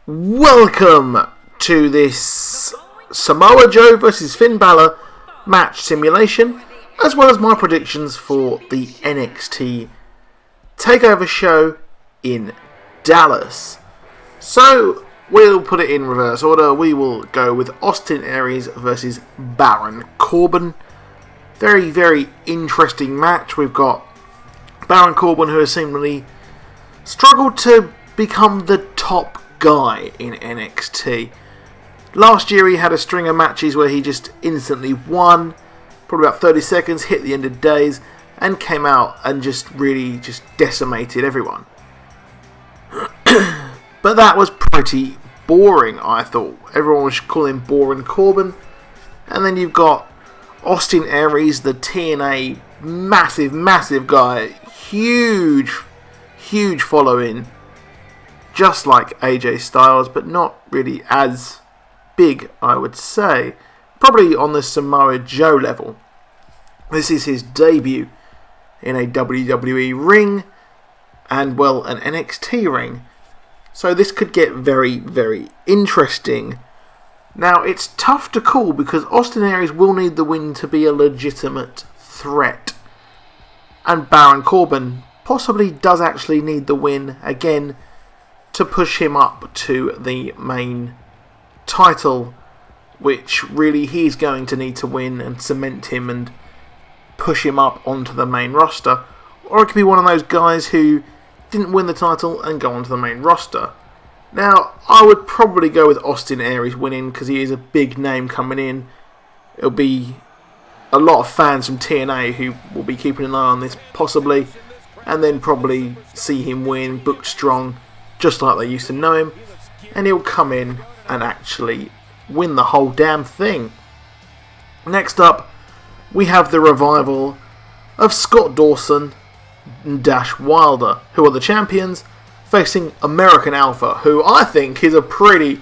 Welcome to this Samoa Joe versus Finn Balor match simulation, as well as my predictions for the NXT Takeover show in Dallas. So, we'll put it in reverse order. We will go with Austin Aries versus Baron Corbin. Very, very interesting match. We've got Baron Corbin, who has seemingly struggled to become the top guy in NXT. Last year he had a string of matches where he just instantly won, probably about 30 seconds, hit the end of days, and came out and just really decimated everyone. But that was pretty boring, I thought. Everyone was calling Baron Corbin. And then you've got Austin Aries, the TNA massive guy, huge following, just like AJ Styles, but not really as big, I would say. Probably on the Samoa Joe level. This is his debut in a WWE ring, and well, an NXT ring. So this could get very, very interesting. Now, it's tough to call because Austin Aries will need the win to be a legitimate threat. And Baron Corbin possibly does actually need the win again to push him up to the main title, which really he's going to need to win and cement him and push him up onto the main roster. Or it could be one of those guys who didn't win the title and go onto the main roster. Now, I would probably go with Austin Aries winning because he is a big name coming in. It'll be a lot of fans from TNA who will be keeping an eye on this possibly, and then probably see him win, booked strong, just like they used to know him, and he'll come in and actually win the whole damn thing. Next up, we have the revival of Scott Dawson and Dash Wilder, who are the champions, facing American Alpha, who I think is a pretty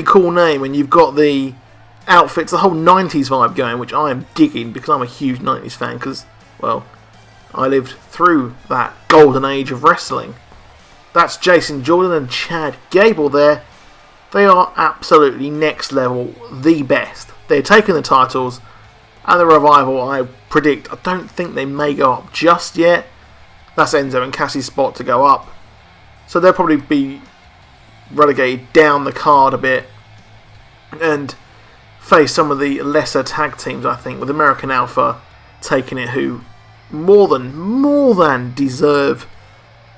cool name, and you've got the outfits, the whole 90s vibe going, which I am digging because I'm a huge 90s fan because, well, I lived through that golden age of wrestling. That's Jason Jordan and Chad Gable there. They are absolutely next level, the best. They're taking the titles, and the revival, I predict, I don't think they may go up just yet. That's Enzo and Cassie's spot to go up. So they'll probably be relegated down the card a bit and face some of the lesser tag teams, I think, with American Alpha taking it, who more than deserve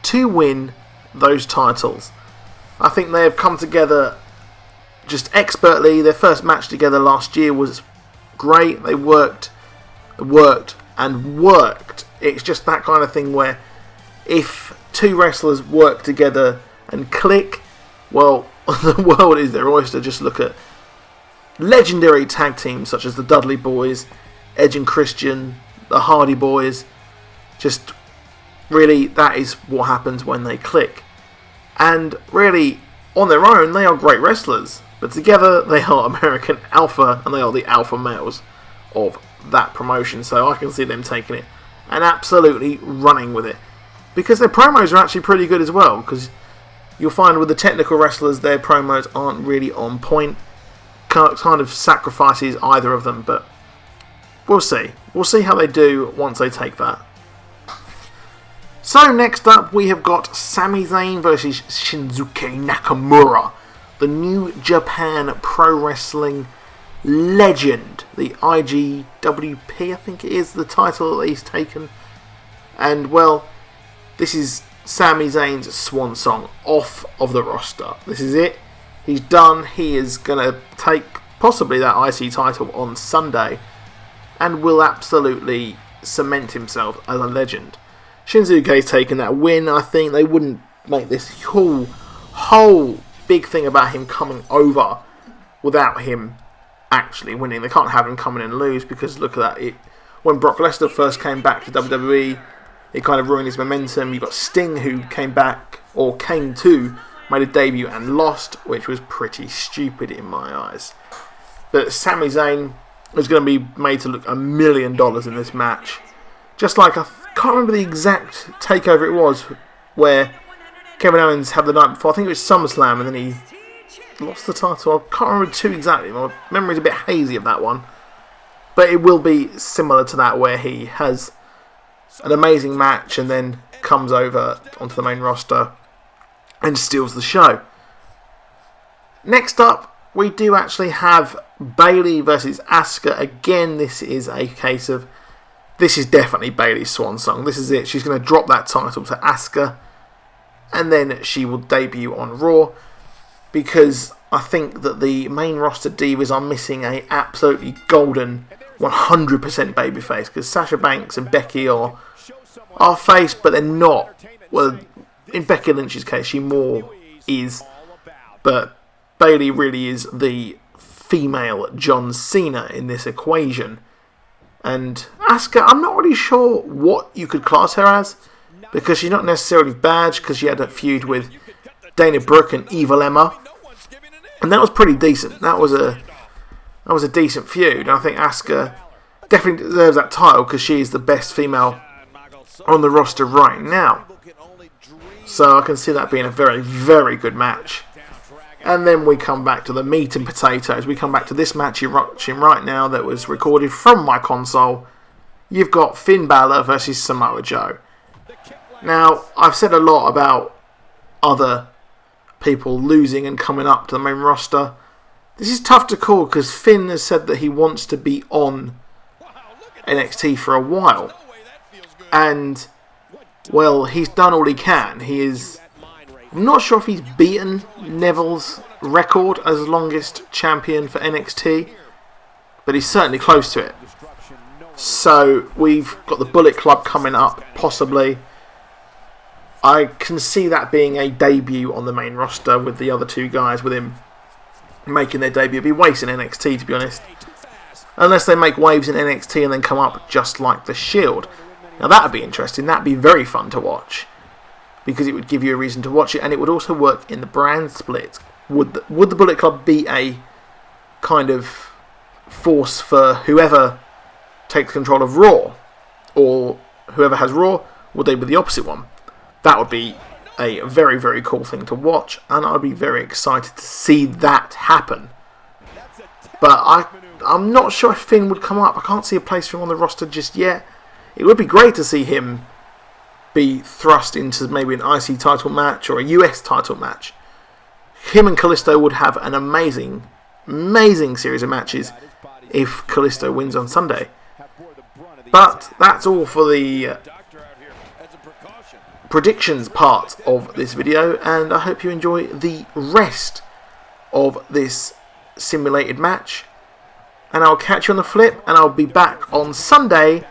to win those titles. I think they have come together just expertly. Their first match together last year was great. They worked. It's just that kind of thing where if two wrestlers work together and click, well, the world is their oyster. Just look at legendary tag teams such as the Dudley Boys, Edge and Christian, the Hardy Boys. Just really, that is what happens when they click. And really, on their own, they are great wrestlers. But together, they are American Alpha, and they are the alpha males of that promotion. So I can see them taking it and absolutely running with it. Because their promos are actually pretty good as well. Because you'll find with the technical wrestlers, their promos aren't really on point. Kind of sacrifices either of them. But we'll see. We'll see how they do once they take that. So next up, we have got Sami Zayn versus Shinsuke Nakamura, the New Japan Pro Wrestling legend, the IGWP, I think it is the title that he's taken. And well, this is Sami Zayn's swan song off of the roster. This is it. He's done. He is going to take possibly that IC title on Sunday and will absolutely cement himself as a legend. Shinsuke's taken that win. I think they wouldn't make this whole big thing about him coming over without him actually winning. They can't have him come in and lose because look at that. When Brock Lesnar first came back to WWE, it kind of ruined his momentum. You've got Sting who came back, or came to, made a debut and lost, which was pretty stupid in my eyes. But Sami Zayn is going to be made to look $1 million in this match. Just like, I can't remember the exact takeover it was, where Kevin Owens had the night before. I think it was SummerSlam, and then he lost the title. I can't remember too exactly. My memory's a bit hazy of that one. But it will be similar to that, where he has an amazing match and then comes over onto the main roster and steals the show. Next up, we do actually have Bayley versus Asuka. Again, this is a case of, this is definitely Bayley's swan song. This is it. She's going to drop that title to Asuka, and then she will debut on Raw, because I think that the main roster divas are missing a absolutely golden 100% babyface, because Sasha Banks and Becky are face, but they're not. Well, in Becky Lynch's case, she more is, but Bayley really is the female John Cena in this equation. And Asuka, I'm not really sure what you could class her as, because she's not necessarily bad, because she had a feud with Dana Brooke and Evil Emma, and that was pretty decent. That was a decent feud, and I think Asuka definitely deserves that title, because she is the best female on the roster right now. So I can see that being a very, very good match. And then we come back to the meat and potatoes. We come back to this match you're watching right now that was recorded from my console. You've got Finn Balor versus Samoa Joe. Now, I've said a lot about other people losing and coming up to the main roster. This is tough to call, because Finn has said that he wants to be on NXT for a while. And, well, he's done all he can. I'm not sure if he's beaten Neville's record as longest champion for NXT, but he's certainly close to it. So we've got the Bullet Club coming up, possibly. I can see that being a debut on the main roster with the other two guys, with him making their debut. It'd be wasting NXT, to be honest. Unless they make waves in NXT and then come up just like the Shield. Now that would be interesting. That would be very fun to watch, because it would give you a reason to watch it, and it would also work in the brand split. Would the Bullet Club be a kind of force for whoever takes control of Raw, or whoever has Raw? Would they be the opposite one? That would be a very, very cool thing to watch, and I'd be very excited to see that happen. But I'm not sure if Finn would come up. I can't see a place for him on the roster just yet. It would be great to see him be thrust into maybe an IC title match or a US title match. Him and Kalisto would have an amazing, amazing series of matches if Kalisto wins on Sunday. But that's all for the predictions part of this video, and I hope you enjoy the rest of this simulated match. And I'll catch you on the flip, and I'll be back on Sunday.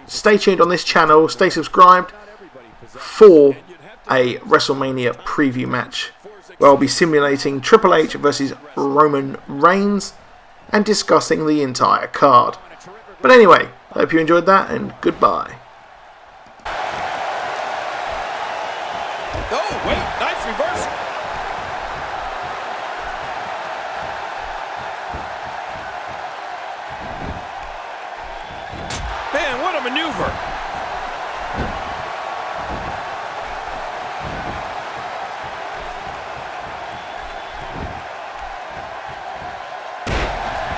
Stay tuned on this channel, stay subscribed for a WrestleMania preview match where I'll be simulating Triple H versus Roman Reigns and discussing the entire card. But anyway, I hope you enjoyed that, and goodbye. Oh, wait, nice reversal. Man, what a maneuver.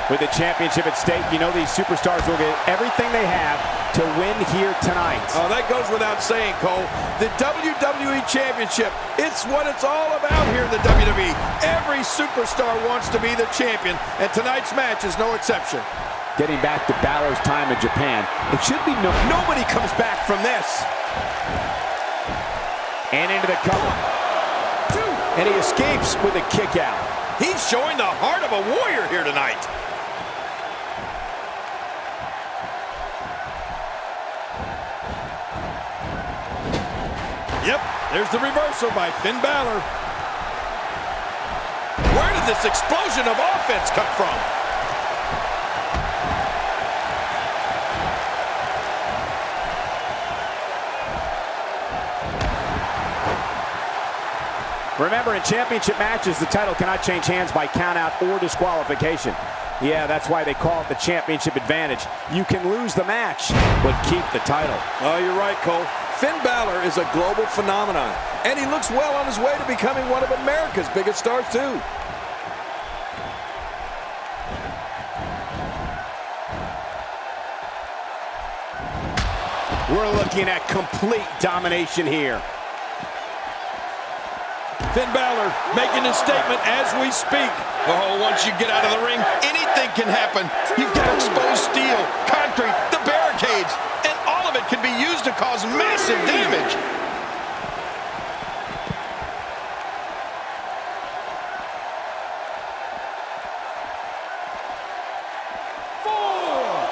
With the championship at stake, you know these superstars will get everything they have to win here tonight. Oh, that goes without saying, Cole. The WWE Championship, it's what it's all about here in the WWE. Every superstar wants to be the champion, and tonight's match is no exception. Getting back to Balor's time in Japan, it should be nobody comes back from this. And into the cover. And he escapes with a kick out. He's showing the heart of a warrior here tonight. Yep, there's the reversal by Finn Balor. Where did this explosion of offense come from? Remember, in championship matches, the title cannot change hands by countout or disqualification. Yeah, that's why they call it the championship advantage. You can lose the match, but keep the title. Oh, you're right, Cole. Finn Balor is a global phenomenon. And he looks well on his way to becoming one of America's biggest stars, too. We're looking at complete domination here. Finn Balor making his statement as we speak. Oh, once you get out of the ring, anything can happen. You've got exposed steel, concrete, the barricades, and all of it can be used to cause massive damage.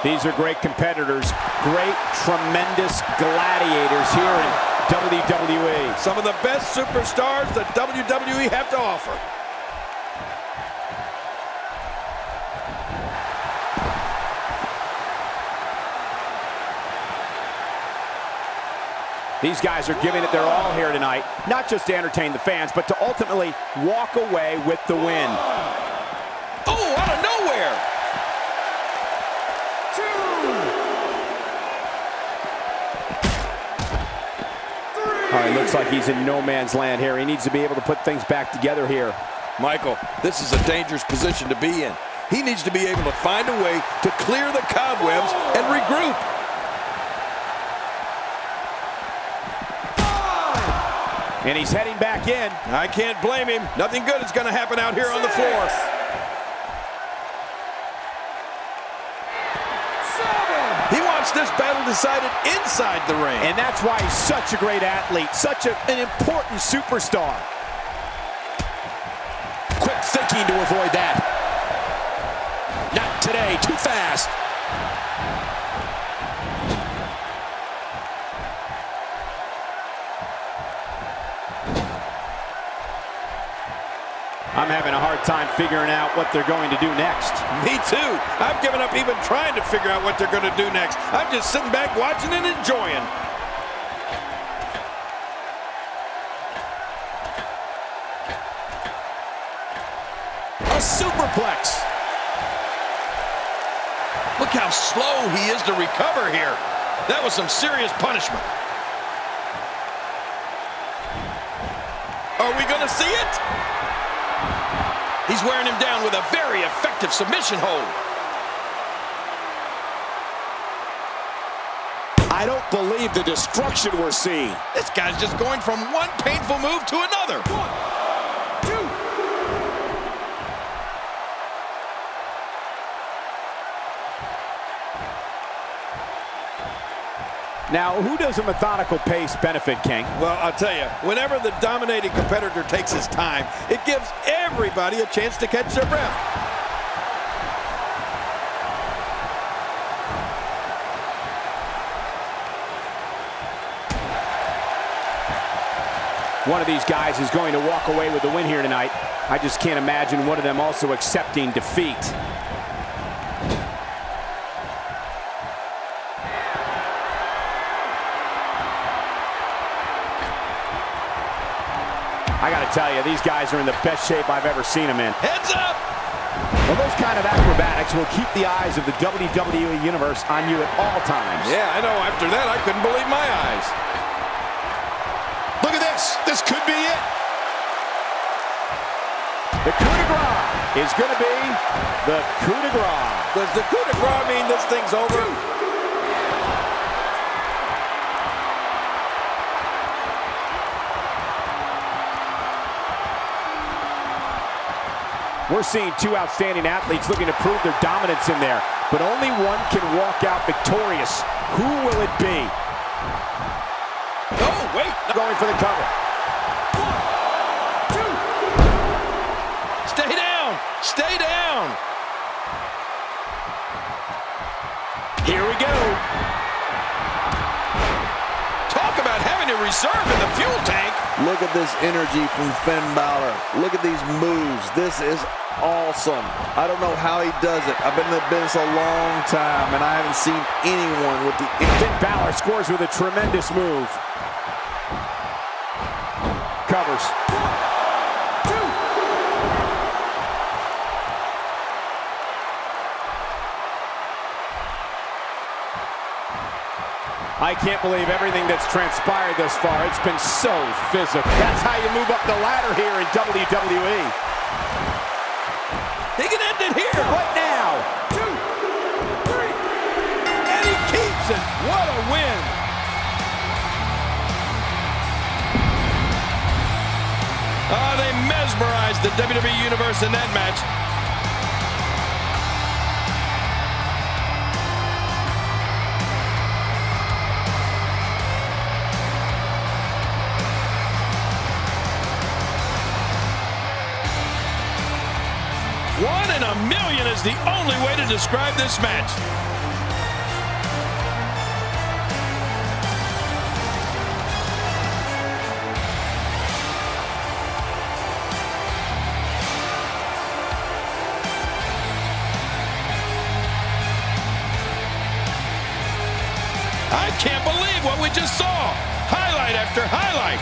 These are great competitors, great, tremendous gladiators here in WWE. Some of the best superstars that WWE have to offer. These guys are giving it their all here tonight, not just to entertain the fans, but to ultimately walk away with the win. Oh, out of nowhere! All right, looks like he's in no man's land here. He needs to be able to put things back together here. Michael, this is a dangerous position to be in. He needs to be able to find a way to clear the cobwebs and regroup. And he's heading back in. I can't blame him. Nothing good is going to happen out here on the floor. He wants this battle decided inside the ring. And that's why he's such a great athlete, such an important superstar. Quick thinking to avoid that. Not today, too fast. I'm having a hard time figuring out what they're going to do next. Me too. I've given up even trying to figure out what they're going to do next. I'm just sitting back watching and enjoying. A superplex. Look how slow he is to recover here. That was some serious punishment. Are we going to see it? He's wearing him down with a very effective submission hold. I don't believe the destruction we're seeing. This guy's just going from one painful move to another. 1, 2. Now, who does a methodical pace benefit, King? Well, I'll tell you, whenever the dominating competitor takes his time, it gives everybody a chance to catch their breath. One of these guys is going to walk away with the win here tonight. I just can't imagine one of them also accepting defeat. I gotta tell you, these guys are in the best shape I've ever seen them in. Heads up! Well, those kind of acrobatics will keep the eyes of the WWE Universe on you at all times. Yeah, I know. After that, I couldn't believe my eyes. Look at this. This could be it. The coup de grace is going to be the coup de grace. Does the coup de grace mean this thing's over? We're seeing two outstanding athletes looking to prove their dominance in there, but only one can walk out victorious. Who will it be? Oh, wait. Going for the cover. 1, 2. Stay down. Stay down. Here we go. Talk about having a reserve in the fuel tank. Look at this energy from Finn Balor. Look at these moves. This is awesome. I don't know how he does it. I've been in the business a long time, and I haven't seen anyone with the... Finn Balor scores with a tremendous move. Covers. 1, 2. I can't believe everything that's transpired thus far. It's been so physical. That's how you move up the ladder here in WWE. He can end it here. What now? 2, 3. And he keeps it. What a win. They mesmerized the WWE Universe in that match. One in a million is the only way to describe this match. I can't believe what we just saw. Highlight after highlight.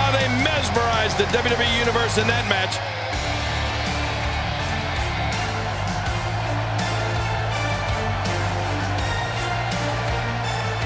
They mesmerized the WWE Universe in that match.